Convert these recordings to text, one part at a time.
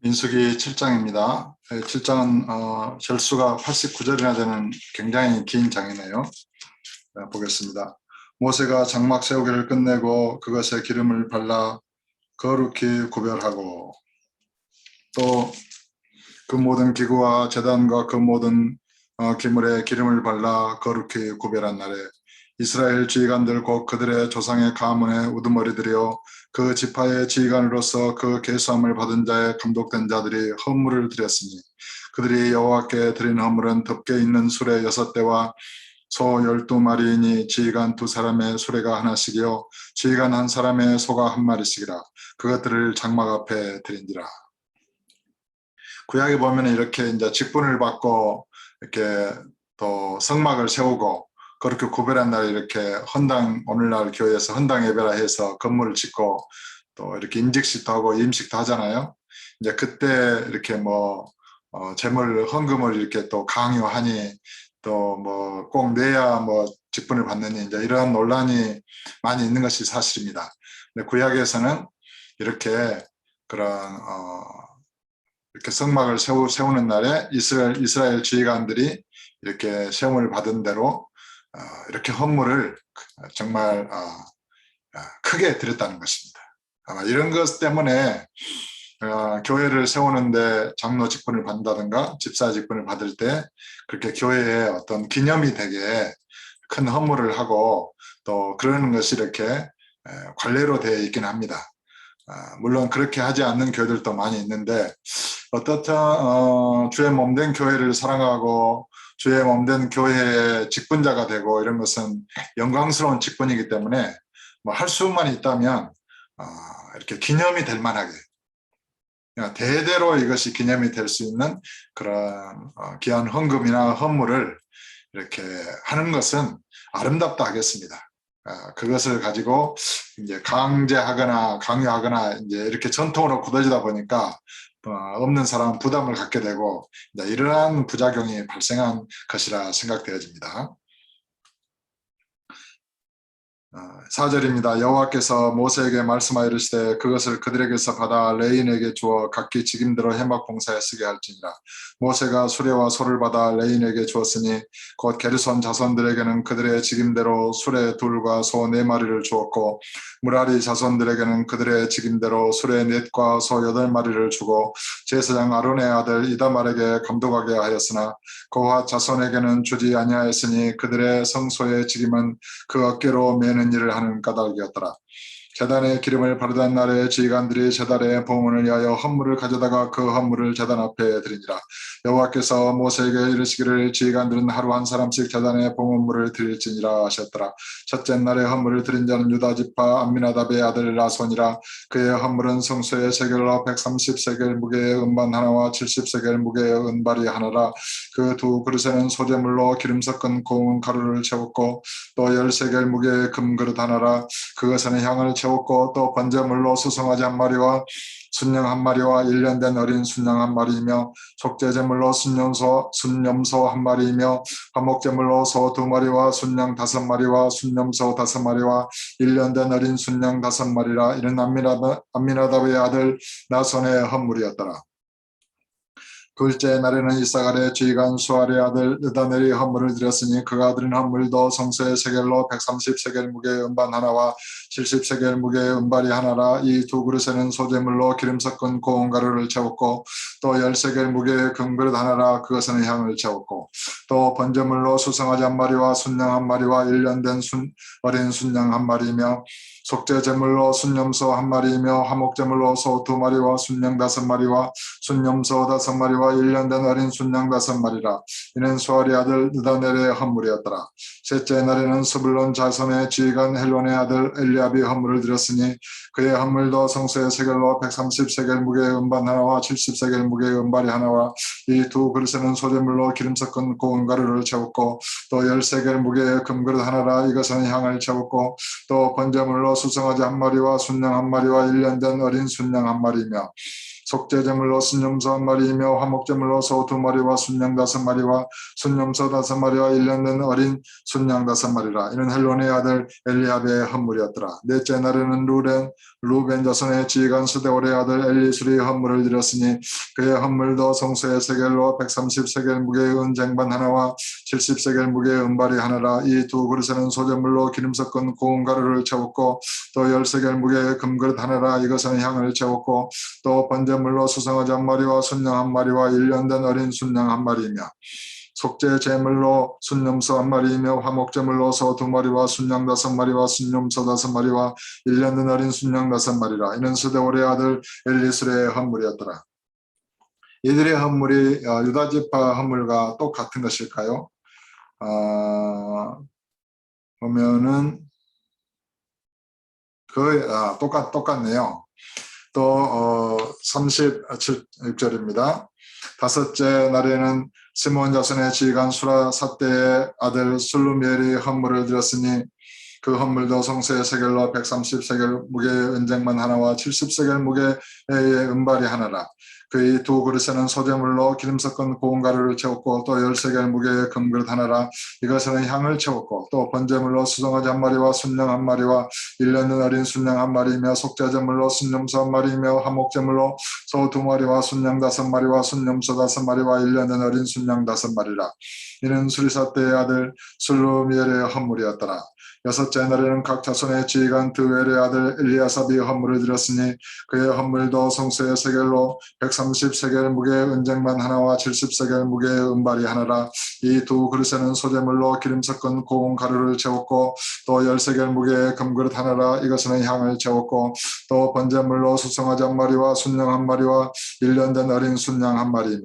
민수기 7장입니다. 7장은 절수가 89절이나 되는 굉장히 긴 장이네요. 보겠습니다. 모세가 장막 세우기를 끝내고 그것에 기름을 발라 거룩히 구별하고 또 그 모든 기구와 제단과 그 모든 기물에 기름을 발라 거룩히 구별한 날에 이스라엘 지휘관들 곧 그들의 조상의 가문의 우두머리들이요 그 지파의 지휘관으로서 그 계수함을 받은 자의 감독된 자들이 헌물을 드렸으니 그들이 여호와께 드린 헌물은 덮개 있는 수레 6대와 소 12마리이니 지휘관 2사람의 수레가 하나씩이요 지휘관 1사람의 소가 1마리씩이라 그것들을 장막 앞에 드린지라. 구약에 보면 이렇게 이제 직분을 받고 이렇게 또 성막을 세우고 그렇게 구별한 날 이렇게 헌당, 오늘날 교회에서 헌당 예배라 해서 건물을 짓고 또 이렇게 임직식도 하고 임식도 하잖아요. 이제 그때 이렇게 재물 헌금을 이렇게 또 강요하니 또 꼭 내야 직분을 받느니 이제 이러한 논란이 많이 있는 것이 사실입니다. 근데 구약에서는 이렇게 그런 이렇게 성막을 세우는 날에 이스라엘 지휘관들이 이렇게 시험을 받은 대로 이렇게 헌물을 정말 크게 드렸다는 것입니다. 아마 이런 것 때문에 교회를 세우는데 장로 직분을 받는다든가 집사 직분을 받을 때 그렇게 교회에 어떤 기념이 되게 큰 헌물을 하고 또 그러는 것이 이렇게 관례로 되어 있긴 합니다. 물론 그렇게 하지 않는 교회들도 많이 있는데 어떻든 주의 몸된 교회를 사랑하고 주의 몸된 교회의 직분자가 되고 이런 것은 영광스러운 직분이기 때문에 할 수만 있다면 이렇게 기념이 될 만하게 대대로 이것이 기념이 될 수 있는 그런 귀한 헌금이나 헌물을 이렇게 하는 것은 아름답다 하겠습니다. 그것을 가지고 이제 강제하거나 강요하거나 이제 이렇게 전통으로 굳어지다 보니까 없는 사람은 부담을 갖게 되고 이러한 부작용이 발생한 것이라 생각되어집니다. 4절입니다. 여호와께서 모세에게 말씀하여 이르시되 그것을 그들에게서 받아 레인에게 주어 각기 직임대로 해막 봉사에 쓰게 할지니라. 모세가 수레와 소를 받아 레인에게 주었으니 곧 게르손 자손들에게는 그들의 직임대로 수레 2과 소 4마리를 주었고 무라리 자손들에게는 그들의 직임대로 수레 4과 소 8마리를 주고 제사장 아론의 아들 이다말에게 감독하게 하였으나 고핫 자손에게는 주지 아니하였으니 그들의 성소의 직임은 그 어깨로 매는 일을 하는 까닭이었더라. 제단에 기름을 바르던 날에 지휘관들이 제단의 봉헌을 위하여 헌물을 가져다가 그 헌물을 제단 앞에 드리니라. 여호와께서 모세에게 이르시기를 지휘관들은 하루 한 사람씩 제단에 봉헌물을 드릴지니라 하셨더라. 첫째 날에 헌물을 드린 자는 유다 지파 암미나답의 아들 라손이라. 그의 헌물은 성소의 세겔로 130세겔 무게의 은반 하나와 70세겔 무게의 은발이 하나라. 그 2 그릇에는 소재물로 기름 섞은 고운 가루를 채웠고 또 10세겔 무게의 금그릇 하나라. 그것에는 향을 채웠고 또 번제물로 수송아지 1마리와 순양 1마리와 1년 된 어린 순양 1마리이며 속죄제물로 순염소 1마리이며 화목제물로 소 2마리와 순양 5마리와 순염소 5마리와 1년 된 어린 순양 5마리라. 이는 암미나답의 아들 나손의 헌물이었더라. 둘째 날에는 이사갈의 지휘관 수알의 아들 느다넬이 헌물을 드렸으니 그가 드린 헌물도 성소의 세겔로 130세겔 무게의 은반 하나와 70세겔 무게의 은발이 하나라. 이 2 그릇에는 소재물로 기름 섞은 고운 가루를 채웠고 또 10세겔 무게의 금그릇 하나라. 그것에는 향을 채웠고 또 번제물로 수송아지 1마리와 순양 1마리와 1년 된 어린 순양 1마리이며 속죄제물로 순염소 1마리이며 화목제물로 소 2마리와 순양 5마리와 순염소 5마리와 1년 된 어린 순양 5마리라. 이는 수알의 아들 느다넬의 헌물이었더라. 셋째 날에는 스불론 자손의 지휘관 헬론의 아들 엘리압이 헌물을 드렸으니 그의 헌물도 성소의 세겔로 130세겔 무게의 은반 하나와 70세겔 무게의 은발이 하나와 이 2 그릇에는 소재물로 기름 섞은 고운 가루를 채웠고 또 10세겔 무게의 금그릇 하나라. 이것은 향을 채웠고 또 번제물로 수송아지 1마리와 순양 1마리와 1년 된 어린 순양 1마리이며 속죄제물로 순염소 한 마리이며 화목제물로 소 두 마리와 순양 다섯 마리와 순염소 다섯 마리와 1년 된 어린 순양 다섯 마리라. 이는 헬론의 아들 엘리압의 헌물이었더라. 넷째 날에는 루벤 자손의 지휘관 스데올의 아들 엘리술이 헌물을 드렸으니 그의 헌물도 성소의 세겔로 130세겔 무게의 은쟁반 하나와 70세겔 무게의 은발이 하나라. 이 두 그릇에는 소재물로 기름 섞은 고운 가루를 채웠고 또 10세겔 무게의 금그릇 하나라. 이것은 향을 채웠고 또 번제물로 수송아지 한 마리와 순양 한 마리와 1년 된 어린 순양 한 마리이며 속죄 제물로 순염소 한 마리이며 화목제물로 소 두 마리와 순양 다섯 마리와 순염소 다섯 마리와 1년 된 어린 순양 다섯 마리라. 이는 스데올의 아들 엘리술의 헌물이었더라. 이들의 헌물이 유다지파 헌물과 똑같은 것일까요? 보면은 거의 똑같네요. 또 37절입니다. 다섯째 날에는 시몬 자손의 지휘관 수라사떼의 아들 술루미엘이 헌물을 드렸으니 그 헌물도 성소의 세겔로 130세겔 무게의 은쟁만 하나와 70세겔 무게의 은발이 하나라. 그의 두 그릇에는 소재물로 기름 섞은 고운 가루를 채웠고 또 10세겔 무게의 금그릇 하나라. 이것에는 향을 채웠고 또 번제물로 수송아지 한 마리와 순양 한 마리와 1년 된 어린 순양 한 마리이며 속죄제물로 순염소 한 마리이며 화목제물로 소 두 마리와 순양 다섯 마리와 순염소 다섯 마리와 1년 된 어린 순양 다섯 마리라. 이는 수리사떼의 아들 술루미엘의 헌물이었더라. 여섯째 날에는 각 자손의 지휘관 드웰의 아들 엘리아삽이 헌물을 드렸으니 그의 헌물도 성소의 세겔로 130세겔 무게의 은쟁반 하나와 70세겔 무게의 은발이 하나라. 이 두 그릇에는 소재물로 기름 섞은 고운 가루를 채웠고 또 10세겔 무게의 금그릇 하나라. 이것은 향을 채웠고 또 번제물로 수송아지 한 마리와 순양 한 마리와 1년 된 어린 순양 한 마리이며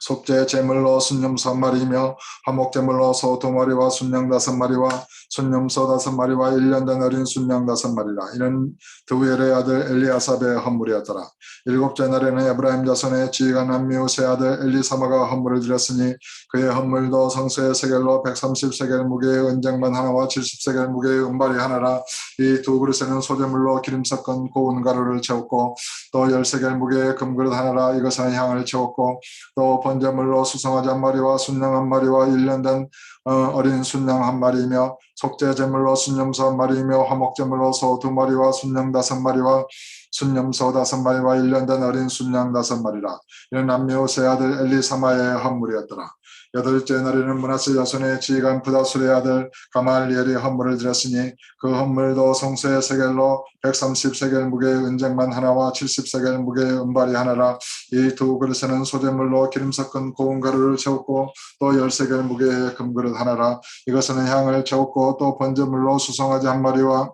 속죄 제물로 순염소 한 마리이며 화목제물로 소 두 마리와 순양 다섯 마리와 순염소 다섯 마리와 1년 된 어린 순양 다섯 마리라. 이는 드우엘의 아들 엘리아삽의 헌물이었더라. 일곱째 날에는 에브라임 자손의 지휘관 암미우스의 아들 엘리사마가 헌물을 드렸으니 그의 헌물도 성소의 세겔로 130세겔 무게의 은쟁반 하나와 70세겔 무게의 은발이 하나라. 이 두 그릇에는 소재물로 기름 섞은 고운 가루를 채웠고 또 10세겔 무게의 금그릇 하나라. 이것은 향을 채웠고 또 번제물로 수송아지 한 마리와 순양 한 마리와 1년 된 어린 순양 한 마리이며 속죄제물로 순염소 한 마리이며 화목제물로 소 두 마리와 순양 다섯 마리와 순염소 다섯 마리와 1년 된 어린 순양 다섯 마리라. 이는 암미우스의 아들 엘리사마의 헌물이었더라. 여덟째 날에는 므낫세 자손의 지휘관 브다술의 아들 가말리엘이 헌물을 드렸으니 그 헌물도 성소의 세겔로 130세겔 무게의 은쟁만 하나와 70세겔 무게의 은발이 하나라. 이 두 그릇에는 소재물로 기름 섞은 고운 가루를 채웠고 또 10세겔 무게의 금그릇 하나라. 이것은 향을 채웠고 또 번제물로 수송아지 한 마리와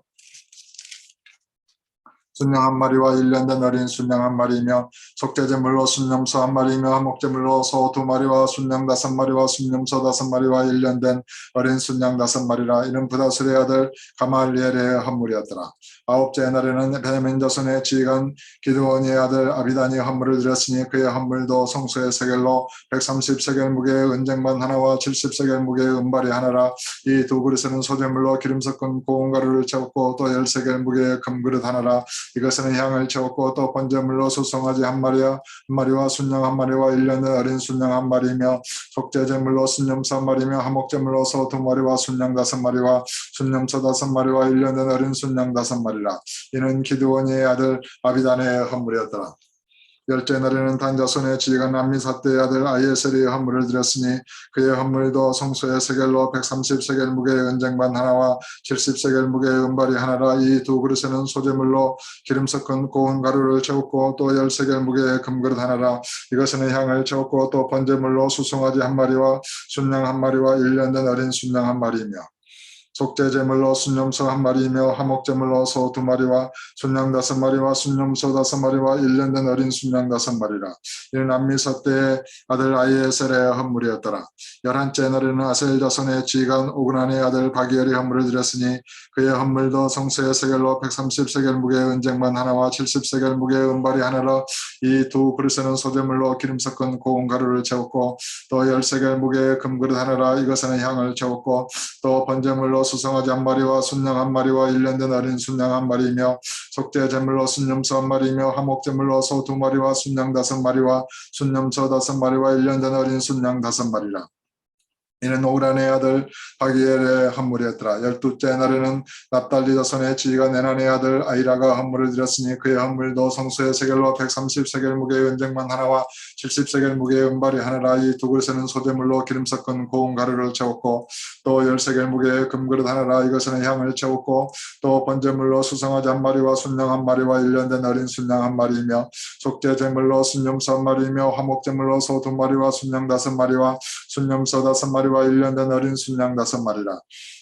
순양 한 마리와 1년 된 어린 순양 한 마리이며 속죄제물로 순염소 한 마리이며 화목제물로 소 두 마리와 순양 다섯 마리와 순염소 다섯 마리와 1년 된 어린 순양 다섯 마리라. 이는 브다술의 아들 가말리엘의 헌물이었더라. 아홉째 날에는 베냐민 자손의 지휘관 기드온의 아들 아비단이 헌물을 드렸으니 그의 헌물도 성소의 세겔로 130세겔 무게의 은쟁반 하나와 70세겔 무게의 은발이 하나라. 이 두 그릇에는 소재물로 기름 섞은 고운 가루를 채웠고 또 10세겔 무게의 금그릇 하나라. 이것은 향을 채웠고 또 번제물로 수송아지 한 마리와 순양 한 마리와 1년 된 어린 순양 한 마리이며 속죄제물로 순염소 한 마리며 화목제물로 소 두 마리와 순양 다섯 마리와 순염소 다섯 마리와 1년 된 어린 순양 다섯 마리라. 이는 기드온의 아들 아비단의 헌물이었더라. 열째 날에는 단 자손의 지휘관 암미사떼의 아들 아이에셀이 헌물을 드렸으니 그의 헌물도 성소의 세겔로 130세겔 무게의 은쟁반 하나와 70세겔 무게의 은발이 하나라. 이 두 그릇에는 소재물로 기름 섞은 고운 가루를 채웠고 또 10세겔 무게의 금그릇 하나라. 이것은 향을 채웠고 또 번제물로 수송아지 한 마리와 순양 한 마리와 1년 된 어린 순양 한 마리이며 속죄제물로 순염소 한 마리이며 화목제물로 소 두 마리와 순양 다섯 마리와 순염소 다섯 마리와 1년 된 어린 순양 다섯 마리라. 이는 암미사떼의 아들 아이에셀의 헌물이었더라. 열한째 날에는 아셀 자손의 지휘관 오그난의 아들 바기엘이 헌물을 드렸으니 그의 헌물도 성소의 세겔로 130세겔 무게의 은쟁반 하나와 70세겔 무게의 은발이 하나라. 이 두 그릇에는 소재물로 기름 섞은 고운 가루를 채웠고 또 10세겔 무게의 금그릇 하나라. 이것은 향을 채웠고 또 번제물로 수송아지 한 마리와 순양 한 마리와 1년 된 어린 순양 한 마리이며 속죄 제물로 순염소 한 마리이며 화목 제물로 소 2마리와 순양 5마리와 순염소 5마리와 1년 된 어린 순양 5마리라. 이는 오란의 아들 바기엘의 헌물이었더라. 12째 날에는 납달리 자손의 지휘가 내난의 아들 아이라가 헌물을 드렸으니 그의 헌물도 성소의 세겔로 130세겔 무게의 은쟁만 하나와 70세겔 무게의 은발이 하나라. 이 두 그릇에는 소재물로 기름 섞은 고운 가루를 채웠고 또 10세겔 무게의 금그릇 하나라. 이것에는 향을 채웠고 또 번제물로 수송아지 한 마리와 순양 한 마리와 1년 된 어린 순양 한 마리이며 속죄 제물로 순염소 한 마리이며 화목 제물로 소 2마리와 순양 5마리와 순염소 5마리와 1년 된 어린 순양 5마리라.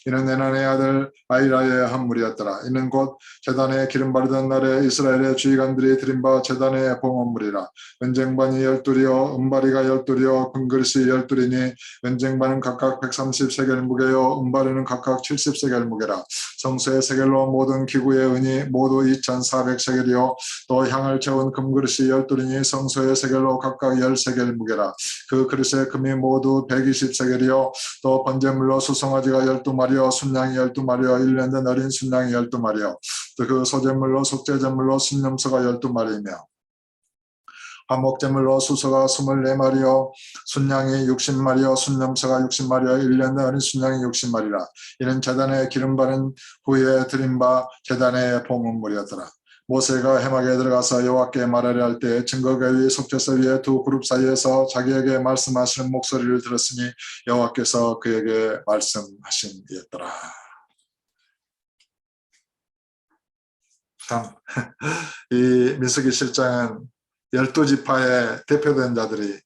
이는 내난의 아들 아이라의 헌물이었더라. 이는 곧 제단에 기름 바르던 날에 이스라엘의 주의관들이 드린 바 제단의 봉헌물이라. 은쟁반이 12이요 은바리가 12이요 금그릇이 12이니 은쟁반은 각각 130세겔 무게요 은바리는 각각 70세겔 무게라. 성소의 세겔로 모든 기구의 은이 모두 2400세겔이요 또 향을 채운 금그릇이 12이니 성소의 세겔로 각각 10세겔 무게라. 그 그릇의 금이 모두 120세겔이요 또 번제물로 수송아지가 12마리요 순양이 12마리요 1년 된 어린 순양이 12마리요 또 그 소제물로 속죄제물로 순염소가 12마리이며 화목제물로 수소가 24마리요 순양이 60마리요 순염소가 60마리요 1년 된 어린 순양이 60마리라. 이는 제단에 기름 바른 후에 드린 바 제단의 봉헌물이었더라. 모세가 해막에 들어가서 여호와께 말하려 할 때 증거궤 위 속죄서 위에 두 그룹 사이에서 자기에게 말씀하시는 목소리를 들었으니 여호와께서 그에게 말씀하심이었더라. 참, 이 민수기 실장은 12지파의 대표된 자들이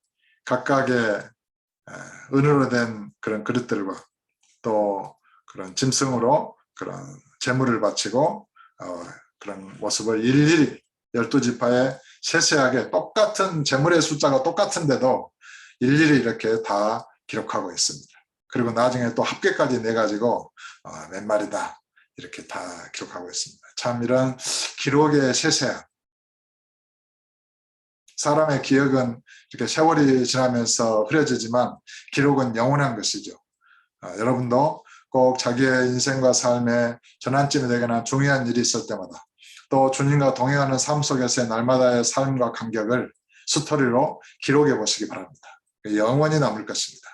각각의 은으로 된 그런 그릇들과 또 그런 짐승으로 그런 제물을 바치고 그런 모습을 일일이 12지파에 세세하게 똑같은 제물의 숫자가 똑같은데도 일일이 이렇게 다 기록하고 있습니다. 그리고 나중에 또 합계까지 내가지고 몇 마리다 이렇게 다 기록하고 있습니다. 참 이런 기록의 세세함. 사람의 기억은 이렇게 세월이 지나면서 흐려지지만 기록은 영원한 것이죠. 여러분도 꼭 자기의 인생과 삶에 전환점이 되거나 중요한 일이 있을 때마다 또 주님과 동행하는 삶 속에서의 날마다의 삶과 간격을 스토리로 기록해 보시기 바랍니다. 영원히 남을 것입니다.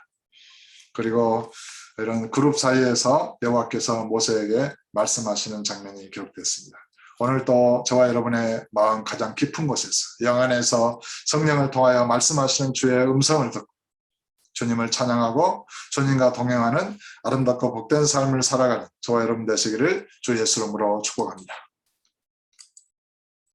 그리고 이런 그룹 사이에서 여호와께서 모세에게 말씀하시는 장면이 기록됐습니다. 오늘 또 저와 여러분의 마음 가장 깊은 곳에서 영 안에서 성령을 통하여 말씀하시는 주의 음성을 듣고 주님을 찬양하고 주님과 동행하는 아름답고 복된 삶을 살아가는 저와 여러분 되시기를 주 예수 이름으로 축복합니다.